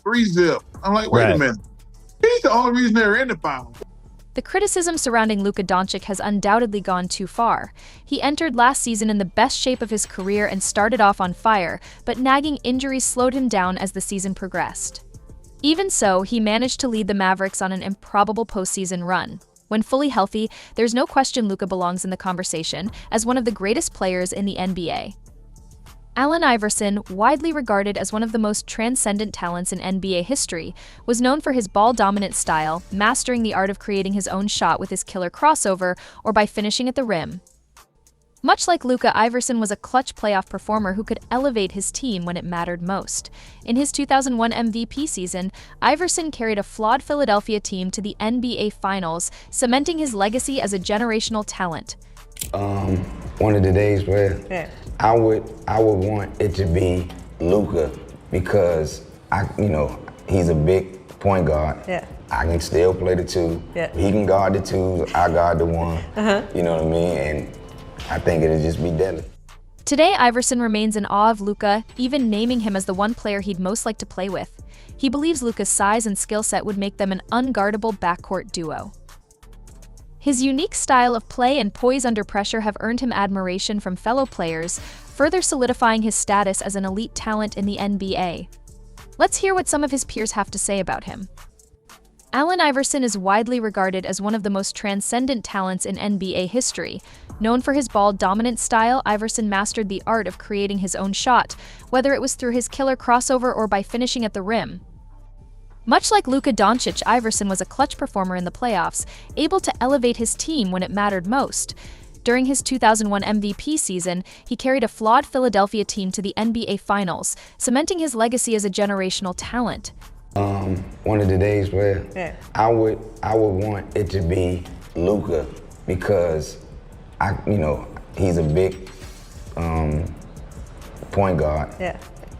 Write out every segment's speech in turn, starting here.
3-zip. I'm like, wait a minute. He's the only reason they're in the finals. The criticism surrounding Luka Dončić has undoubtedly gone too far. He entered last season in the best shape of his career and started off on fire, but nagging injuries slowed him down as the season progressed. Even so, he managed to lead the Mavericks on an improbable postseason run. When fully healthy, there's no question Luka belongs in the conversation as one of the greatest players in the NBA. Allen Iverson, widely regarded as one of the most transcendent talents in NBA history, was known for his ball-dominant style, mastering the art of creating his own shot with his killer crossover or by finishing at the rim. Much like Luka, Iverson was a clutch playoff performer who could elevate his team when it mattered most. In his 2001 MVP season, Iverson carried a flawed Philadelphia team to the NBA Finals, cementing his legacy as a generational talent. One of the days where I would want it to be Luka because he's a big point guard. I can still play the two. He can guard the two. I guard the one. You know what I mean? And I think it'll just be deadly. Today, Iverson remains in awe of Luka, even naming him as the one player he'd most like to play with. He believes Luka's size and skill set would make them an unguardable backcourt duo. His unique style of play and poise under pressure have earned him admiration from fellow players, further solidifying his status as an elite talent in the NBA. Let's hear what some of his peers have to say about him. Allen Iverson is widely regarded as one of the most transcendent talents in NBA history. Known for his ball-dominant style, Iverson mastered the art of creating his own shot, whether it was through his killer crossover or by finishing at the rim. Much like Luka Dončić, Iverson was a clutch performer in the playoffs, able to elevate his team when it mattered most. During his 2001 MVP season, he carried a flawed Philadelphia team to the NBA Finals, cementing his legacy as a generational talent. One of the days where I would want it to be Luka because he's a big point guard.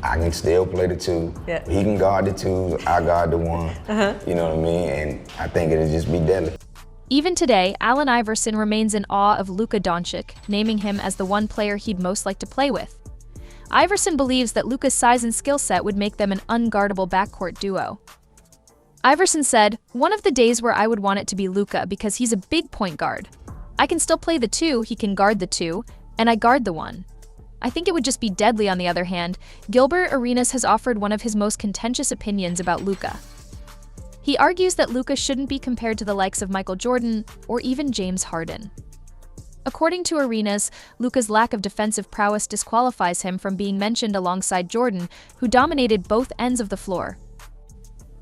I can still play the two. He can guard the two. I guard the one. You know what I mean? And I think it'll just be deadly. Even today, Allen Iverson remains in awe of Luka Dončić, naming him as the one player he'd most like to play with. Iverson believes that Luka's size and skill set would make them an unguardable backcourt duo. Iverson said, "One of the days where I would want it to be Luka because he's a big point guard. I can still play the two, he can guard the two, and I guard the one. I think it would just be deadly." On the other hand, Gilbert Arenas has offered one of his most contentious opinions about Luka. He argues that Luka shouldn't be compared to the likes of Michael Jordan or even James Harden. According to Arenas, Luka's lack of defensive prowess disqualifies him from being mentioned alongside Jordan, who dominated both ends of the floor.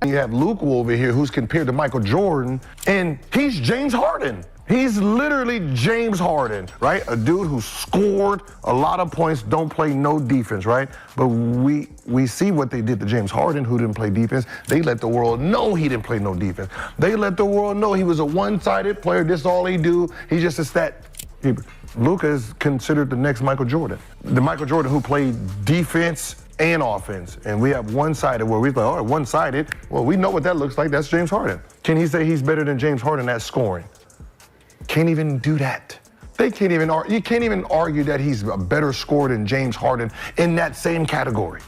You have Luka over here who's compared to Michael Jordan, and he's James Harden. He's literally James Harden, right? A dude who scored a lot of points, don't play no defense, right? But we see what they did to James Harden, who didn't play defense. They let the world know he didn't play no defense. They let the world know he was a one-sided player. This is all he do. He's just a stat. Luka is considered the next Michael Jordan. The Michael Jordan who played defense and offense. And we have one-sided where we're like, all right, one-sided. Well, we know what that looks like. That's James Harden. Can he say he's better than James Harden at scoring? Can't even do that. You can't even argue that he's a better scorer than James Harden in that same category.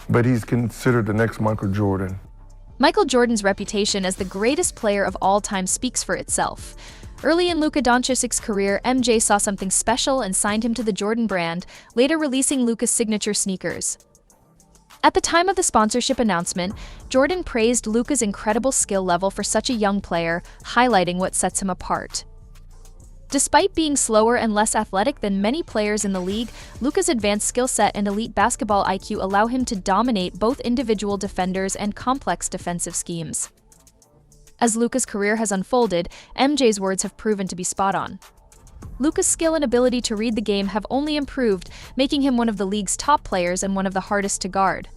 But he's considered the next Michael Jordan. Michael Jordan's reputation as the greatest player of all time speaks for itself. Early in Luka Dončić's career, MJ saw something special and signed him to the Jordan brand, later releasing Luka's signature sneakers. At the time of the sponsorship announcement, Jordan praised Luka's incredible skill level for such a young player, highlighting what sets him apart. Despite being slower and less athletic than many players in the league, Luka's advanced skill set and elite basketball IQ allow him to dominate both individual defenders and complex defensive schemes. As Luka's career has unfolded, MJ's words have proven to be spot on. Luka's skill and ability to read the game have only improved, making him one of the league's top players and one of the hardest to guard.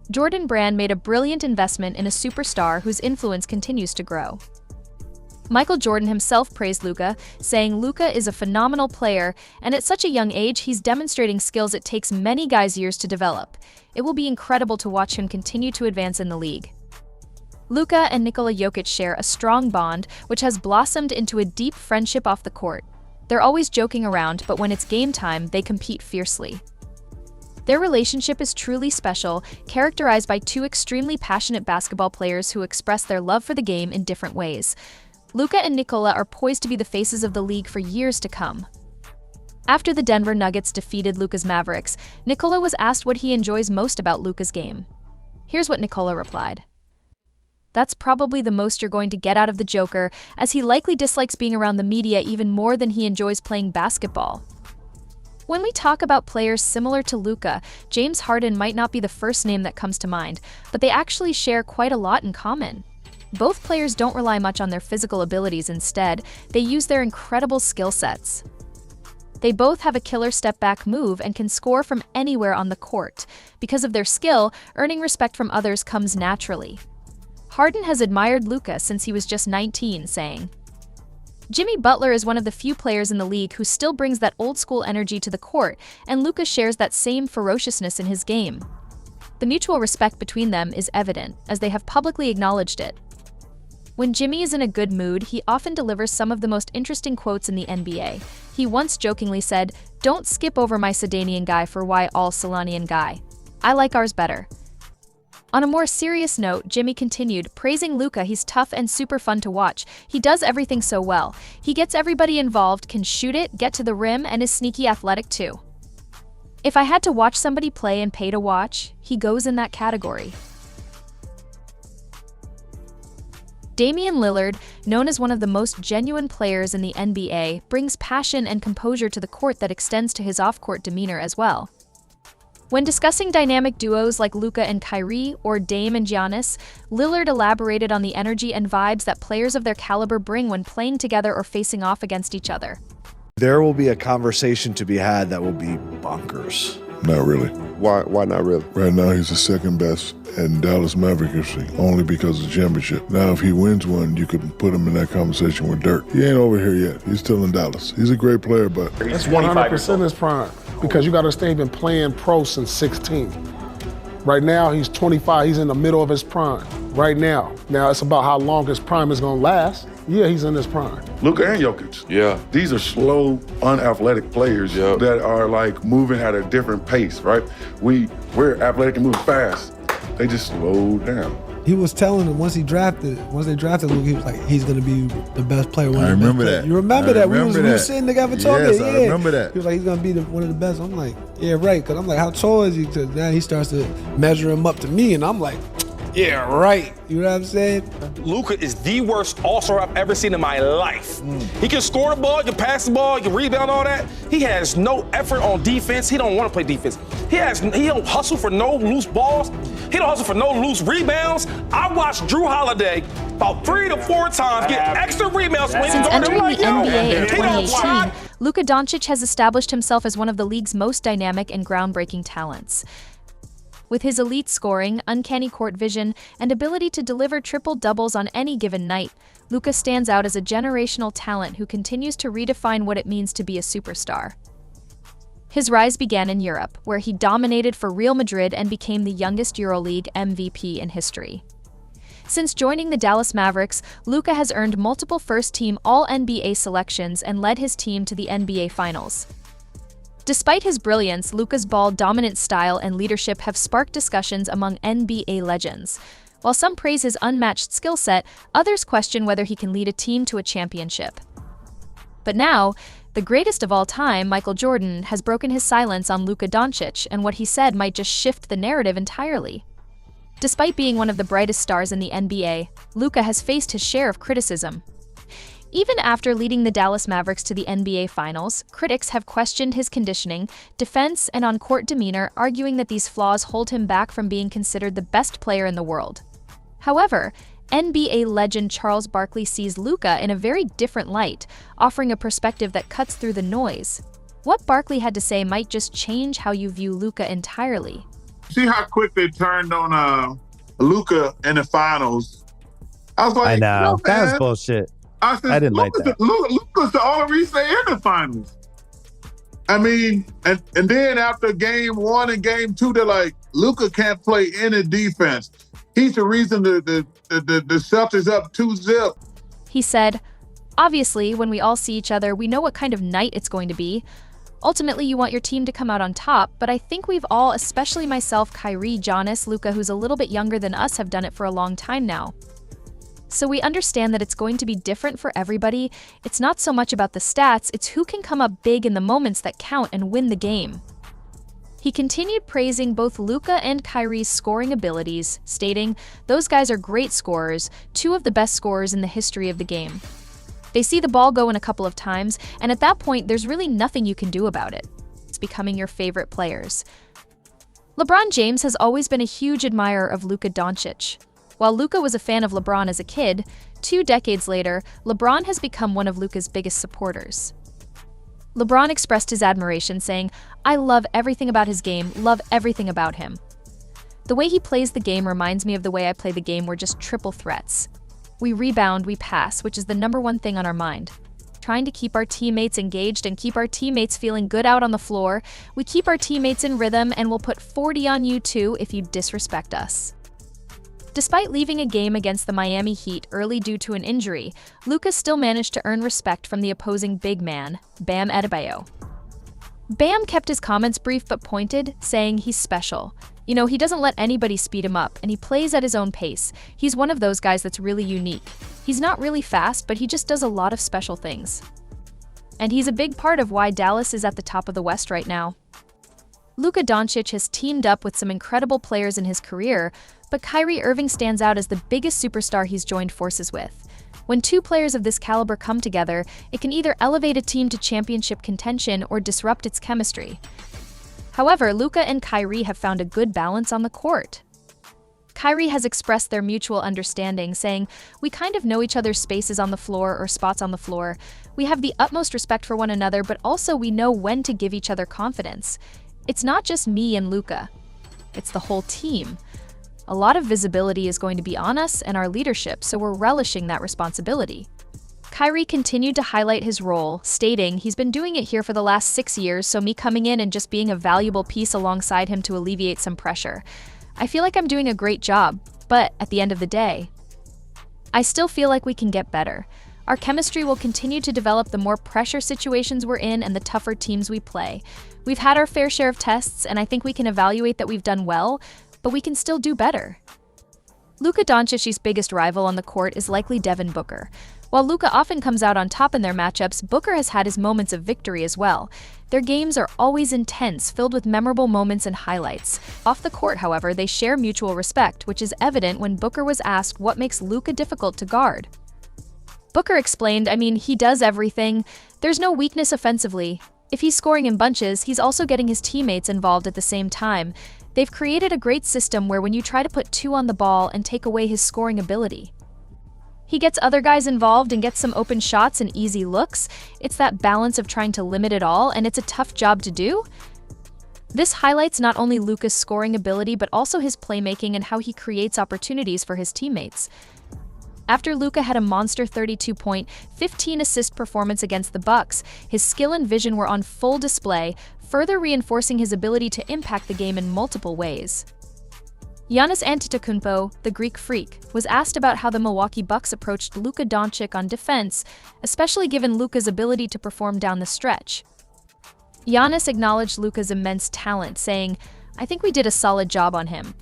Jordan Brand made a brilliant investment in a superstar whose influence continues to grow. Michael Jordan himself praised Luka, saying Luka is a phenomenal player, and at such a young age, he's demonstrating skills it takes many guys years to develop. It will be incredible to watch him continue to advance in the league. Luka and Nikola Jokic share a strong bond, which has blossomed into a deep friendship off the court. They're always joking around, but when it's game time, they compete fiercely. Their relationship is truly special, characterized by two extremely passionate basketball players who express their love for the game in different ways. Luka and Nikola are poised to be the faces of the league for years to come. After the Denver Nuggets defeated Luka's Mavericks, Nikola was asked what he enjoys most about Luka's game. Here's what Nikola replied. That's probably the most you're going to get out of the Joker, as he likely dislikes being around the media even more than he enjoys playing basketball. When we talk about players similar to Luka, James Harden might not be the first name that comes to mind, but they actually share quite a lot in common. Both players don't rely much on their physical abilities. Instead, they use their incredible skill sets. They both have a killer step-back move and can score from anywhere on the court. Because of their skill, earning respect from others comes naturally. Harden has admired Luka since he was just 19, saying, "Jimmy Butler is one of the few players in the league who still brings that old-school energy to the court, and Luka shares that same ferociousness in his game." The mutual respect between them is evident, as they have publicly acknowledged it. When Jimmy is in a good mood, he often delivers some of the most interesting quotes in the NBA. He once jokingly said, "Don't skip over my Sedanian guy for why all Solanian guy. I like ours better." On a more serious note, Jimmy continued, praising Luka. "He's tough and super fun to watch. He does everything so well. He gets everybody involved, can shoot it, get to the rim, and is sneaky athletic too. If I had to watch somebody play and pay to watch, he goes in that category." Damian Lillard, known as one of the most genuine players in the NBA, brings passion and composure to the court that extends to his off-court demeanor as well. When discussing dynamic duos like Luka and Kyrie or Dame and Giannis, Lillard elaborated on the energy and vibes that players of their caliber bring when playing together or facing off against each other. There will be a conversation to be had that will be bonkers. Not really. Why not really? Right now, he's the second best in Dallas Maverick history, only because of the championship. Now, if he wins one, you could put him in that conversation with Dirk. He ain't over here yet. He's still in Dallas. He's a great player, but... That's 100% his prime, because you got to understand he's been playing pro since 16. Right now, he's 25. He's in the middle of his prime. Right now. Now, it's about how long his prime is going to last. Yeah, he's in his prime. Luka and Jokic. Yeah. These are slow, unathletic players that are like moving at a different pace, right? We're athletic and moving fast. They just slow down. He was telling him once they drafted Luka, he was like, he's going to be the best player. I remember that. You remember that? We were sitting together talking. Yes, I remember that. He was like, he's going to be one of the best. I'm like, yeah, right. Because I'm like, how tall is he? Because now he starts to measure him up to me, and I'm like, yeah, right. You know what I'm saying? Luka is the worst all-star I've ever seen in my life. He can score the ball, he can pass the ball, he can rebound, all that. He has no effort on defense. He don't want to play defense. He don't hustle for no loose balls. He don't hustle for no loose rebounds. I watched Drew Holiday about 3 to 4 times get extra rebounds when Since he's entering the NBA in he don't 2018, Luka Dončić has established himself as one of the league's most dynamic and groundbreaking talents. With his elite scoring, uncanny court vision, and ability to deliver triple-doubles on any given night, Luka stands out as a generational talent who continues to redefine what it means to be a superstar. His rise began in Europe, where he dominated for Real Madrid and became the youngest EuroLeague MVP in history. Since joining the Dallas Mavericks, Luka has earned multiple first-team All-NBA selections and led his team to the NBA Finals. Despite his brilliance, Luka's ball-dominant style and leadership have sparked discussions among NBA legends. While some praise his unmatched skill set, others question whether he can lead a team to a championship. But now, the greatest of all time, Michael Jordan, has broken his silence on Luka Dončić, and what he said might just shift the narrative entirely. Despite being one of the brightest stars in the NBA, Luka has faced his share of criticism. Even after leading the Dallas Mavericks to the NBA Finals, critics have questioned his conditioning, defense, and on-court demeanor, arguing that these flaws hold him back from being considered the best player in the world. However, NBA legend Charles Barkley sees Luka in a very different light, offering a perspective that cuts through the noise. What Barkley had to say might just change how you view Luka entirely. See how quick they turned on Luka in the finals? I was like, I know. No, that was man. bullshit. I said, I didn't like that. Luka's the only reason they're in the finals. I mean, and then after game 1 and game 2, they're like, Luka can't play any defense. He's the reason the Celtics up 2-0. He said, "Obviously, when we all see each other, we know what kind of night it's going to be. Ultimately, you want your team to come out on top, but I think we've all, especially myself, Kyrie, Giannis, Luka, who's a little bit younger than us, have done it for a long time now. So we understand that it's going to be different for everybody. It's not so much about the stats, it's who can come up big in the moments that count and win the game. He continued praising both Luka and Kyrie's scoring abilities, stating, "Those guys are great scorers, two of the best scorers in the history of the game. They see the ball go in a couple of times, and at that point, there's really nothing you can do about it. It's becoming your favorite players." LeBron James has always been a huge admirer of Luka Dončić. While Luka was a fan of LeBron as a kid, 2 decades later, LeBron has become one of Luka's biggest supporters. LeBron expressed his admiration, saying, "I love everything about his game, love everything about him. The way he plays the game reminds me of the way I play the game. We're just triple threats. We rebound, we pass, which is the #1 thing on our mind. Trying to keep our teammates engaged and keep our teammates feeling good out on the floor. We keep our teammates in rhythm, and we'll put 40 on you too if you disrespect us." Despite leaving a game against the Miami Heat early due to an injury, Luka still managed to earn respect from the opposing big man, Bam Adebayo. Bam kept his comments brief but pointed, saying he's special. You know, he doesn't let anybody speed him up, and he plays at his own pace. He's one of those guys that's really unique. He's not really fast, but he just does a lot of special things. And he's a big part of why Dallas is at the top of the West right now. Luka Dončić has teamed up with some incredible players in his career, but Kyrie Irving stands out as the biggest superstar he's joined forces with. When 2 players of this caliber come together, it can either elevate a team to championship contention or disrupt its chemistry. However, Luka and Kyrie have found a good balance on the court. Kyrie has expressed their mutual understanding, saying, "We kind of know each other's spaces on the floor or spots on the floor. We have the utmost respect for one another, but also we know when to give each other confidence. It's not just me and Luka. It's the whole team. A lot of visibility is going to be on us and our leadership, so we're relishing that responsibility." Kyrie continued to highlight his role, stating, "He's been doing it here for the last 6 years, so me coming in and just being a valuable piece alongside him to alleviate some pressure. I feel like I'm doing a great job, but at the end of the day, I still feel like we can get better. Our chemistry will continue to develop the more pressure situations we're in and the tougher teams we play. We've had our fair share of tests, and I think we can evaluate that we've done well, but we can still do better." Luka Dončić's biggest rival on the court is likely Devin Booker. While Luka often comes out on top in their matchups, Booker has had his moments of victory as well. Their games are always intense, filled with memorable moments and highlights. Off the court, however, they share mutual respect, which is evident when Booker was asked what makes Luka difficult to guard. Booker explained, "I mean, he does everything. There's no weakness offensively. If he's scoring in bunches, he's also getting his teammates involved at the same time. They've created a great system where when you try to put 2 on the ball and take away his scoring ability, he gets other guys involved and gets some open shots and easy looks. It's that balance of trying to limit it all, and it's a tough job to do." This highlights not only Luka's scoring ability, but also his playmaking and how he creates opportunities for his teammates. After Luka had a monster 32-point, 15-assist performance against the Bucks, his skill and vision were on full display, further reinforcing his ability to impact the game in multiple ways. Giannis Antetokounmpo, the Greek freak, was asked about how the Milwaukee Bucks approached Luka Dončić on defense, especially given Luka's ability to perform down the stretch. Giannis acknowledged Luka's immense talent, saying, "I think we did a solid job on him.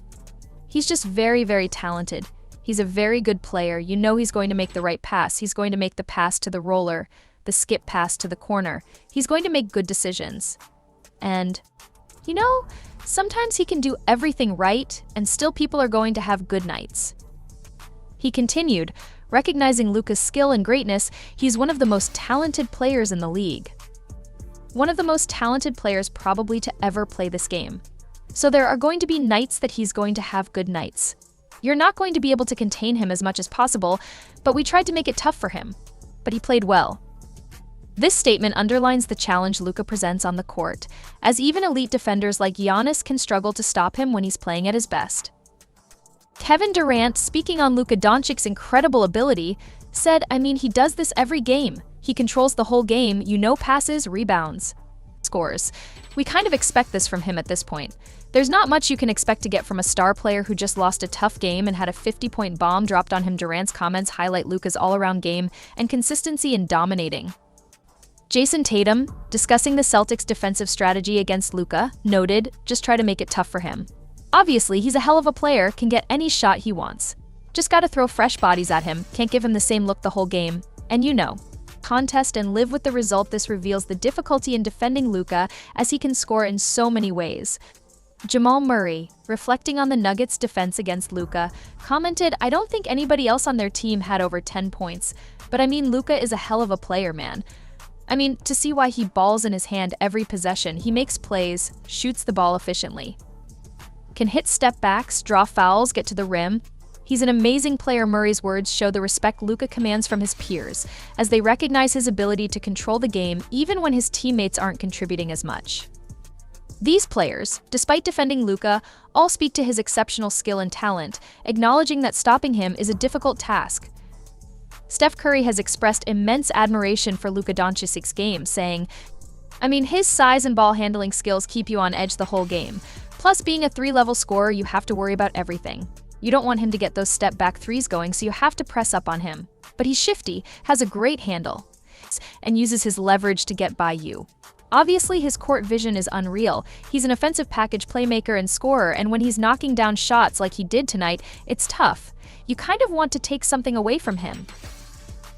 He's just very, very talented. He's a very good player. You know he's going to make the right pass. He's going to make the pass to the roller, the skip pass to the corner. He's going to make good decisions. And, you know, sometimes he can do everything right, and still people are going to have good nights." He continued, recognizing Luka's skill and greatness, he's one of the most talented players in the league. One of the most talented players probably to ever play this game. So there are going to be nights that he's going to have good nights. You're not going to be able to contain him as much as possible, but we tried to make it tough for him. But he played well. This statement underlines the challenge Luka presents on the court, as even elite defenders like Giannis can struggle to stop him when he's playing at his best. Kevin Durant, speaking on Luka Dončić's incredible ability, said, "I mean, he does this every game. He controls the whole game, passes, rebounds, scores. We kind of expect this from him at this point. There's not much you can expect to get from a star player who just lost a tough game and had a 50-point bomb dropped on him." Durant's comments highlight Luka's all-around game and consistency in dominating. Jason Tatum, discussing the Celtics' defensive strategy against Luka, noted, "Just try to make it tough for him. Obviously, he's a hell of a player, can get any shot he wants. Just gotta throw fresh bodies at him, can't give him the same look the whole game. And you know, contest and live with the result." This reveals the difficulty in defending Luka, as he can score in so many ways. Jamal Murray, reflecting on the Nuggets' defense against Luka, commented, "I don't think anybody else on their team had over 10 points, but I mean, Luka is a hell of a player, man. I mean, to see why he balls in his hand every possession, he makes plays, shoots the ball efficiently. Can hit step backs, draw fouls, get to the rim. He's an amazing player." Murray's words show the respect Luka commands from his peers, as they recognize his ability to control the game even when his teammates aren't contributing as much. These players, despite defending Luka, all speak to his exceptional skill and talent, acknowledging that stopping him is a difficult task. Steph Curry has expressed immense admiration for Luka Dončic's game, saying, "I mean, his size and ball handling skills keep you on edge the whole game. Plus, being a 3-level scorer, you have to worry about everything. You don't want him to get those step-back threes going, so you have to press up on him. But he's shifty, has a great handle, and uses his leverage to get by you. Obviously, his court vision is unreal. He's an offensive package playmaker and scorer, and when he's knocking down shots like he did tonight, it's tough. You kind of want to take something away from him.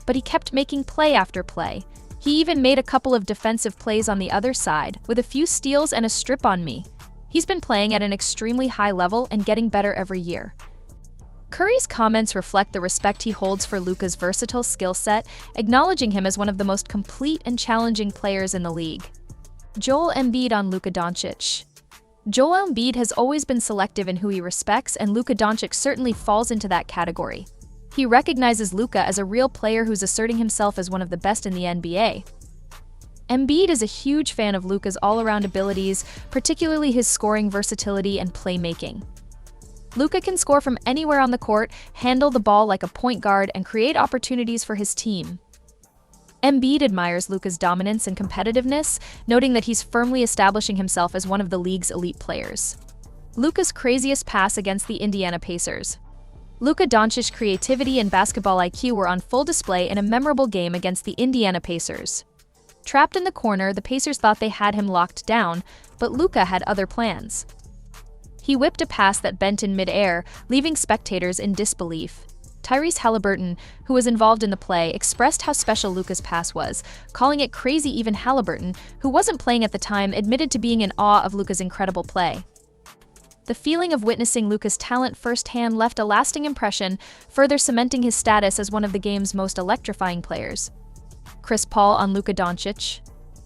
But he kept making play after play. He even made a couple of defensive plays on the other side, with a few steals and a strip on me. He's been playing at an extremely high level and getting better every year." Curry's comments reflect the respect he holds for Luka's versatile skill set, acknowledging him as one of the most complete and challenging players in the league. Joel Embiid on Luka Dončić. Joel Embiid has always been selective in who he respects, and Luka Dončić certainly falls into that category. He recognizes Luka as a real player who's asserting himself as one of the best in the NBA. Embiid is a huge fan of Luka's all-around abilities, particularly his scoring versatility and playmaking. Luka can score from anywhere on the court, handle the ball like a point guard, and create opportunities for his team. Embiid admires Luka's dominance and competitiveness, noting that he's firmly establishing himself as one of the league's elite players. Luka's craziest pass against the Indiana Pacers. Luka Dončić's creativity and basketball IQ were on full display in a memorable game against the Indiana Pacers. Trapped in the corner, the Pacers thought they had him locked down, but Luka had other plans. He whipped a pass that bent in mid-air, leaving spectators in disbelief. Tyrese Haliburton, who was involved in the play, expressed how special Luka's pass was, calling it crazy. Even Haliburton, who wasn't playing at the time, admitted to being in awe of Luka's incredible play. The feeling of witnessing Luka's talent firsthand left a lasting impression, further cementing his status as one of the game's most electrifying players. Chris Paul on Luka Dončić.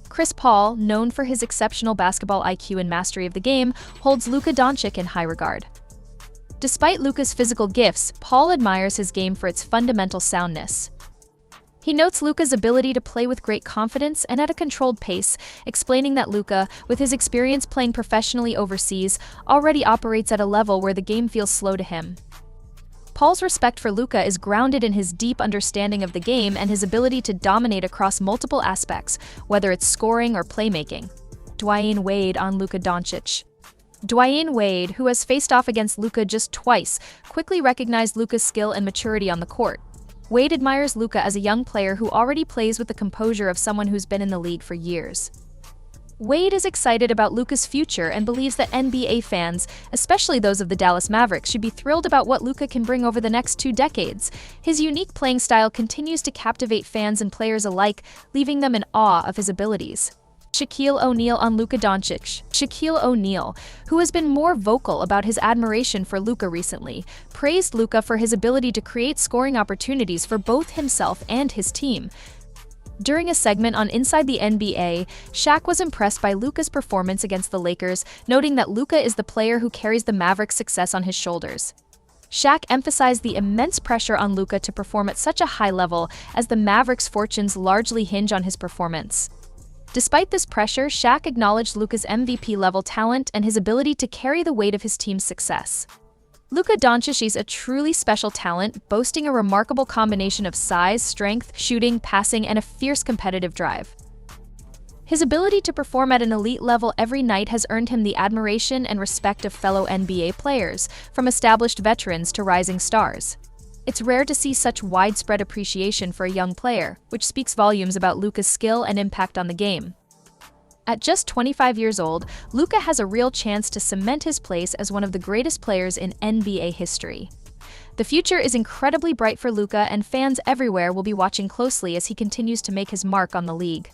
Chris Paul, known for his exceptional basketball IQ and mastery of the game, holds Luka Dončić in high regard. Despite Luka's physical gifts, Paul admires his game for its fundamental soundness. He notes Luka's ability to play with great confidence and at a controlled pace, explaining that Luka, with his experience playing professionally overseas, already operates at a level where the game feels slow to him. Paul's respect for Luka is grounded in his deep understanding of the game and his ability to dominate across multiple aspects, whether it's scoring or playmaking. Dwyane Wade on Luka Dončić. Dwyane Wade, who has faced off against Luka just twice, quickly recognized Luka's skill and maturity on the court. Wade admires Luka as a young player who already plays with the composure of someone who's been in the league for years. Wade is excited about Luka's future and believes that NBA fans, especially those of the Dallas Mavericks, should be thrilled about what Luka can bring over the next 2 decades. His unique playing style continues to captivate fans and players alike, leaving them in awe of his abilities. Shaquille O'Neal on Luka Dončić. Shaquille O'Neal, who has been more vocal about his admiration for Luka recently, praised Luka for his ability to create scoring opportunities for both himself and his team. During a segment on Inside the NBA, Shaq was impressed by Luka's performance against the Lakers, noting that Luka is the player who carries the Mavericks' success on his shoulders. Shaq emphasized the immense pressure on Luka to perform at such a high level, as the Mavericks' fortunes largely hinge on his performance. Despite this pressure, Shaq acknowledged Luka's MVP-level talent and his ability to carry the weight of his team's success. Luka Dončić is a truly special talent, boasting a remarkable combination of size, strength, shooting, passing, and a fierce competitive drive. His ability to perform at an elite level every night has earned him the admiration and respect of fellow NBA players, from established veterans to rising stars. It's rare to see such widespread appreciation for a young player, which speaks volumes about Luka's skill and impact on the game. At just 25 years old, Luka has a real chance to cement his place as one of the greatest players in NBA history. The future is incredibly bright for Luka, and fans everywhere will be watching closely as he continues to make his mark on the league.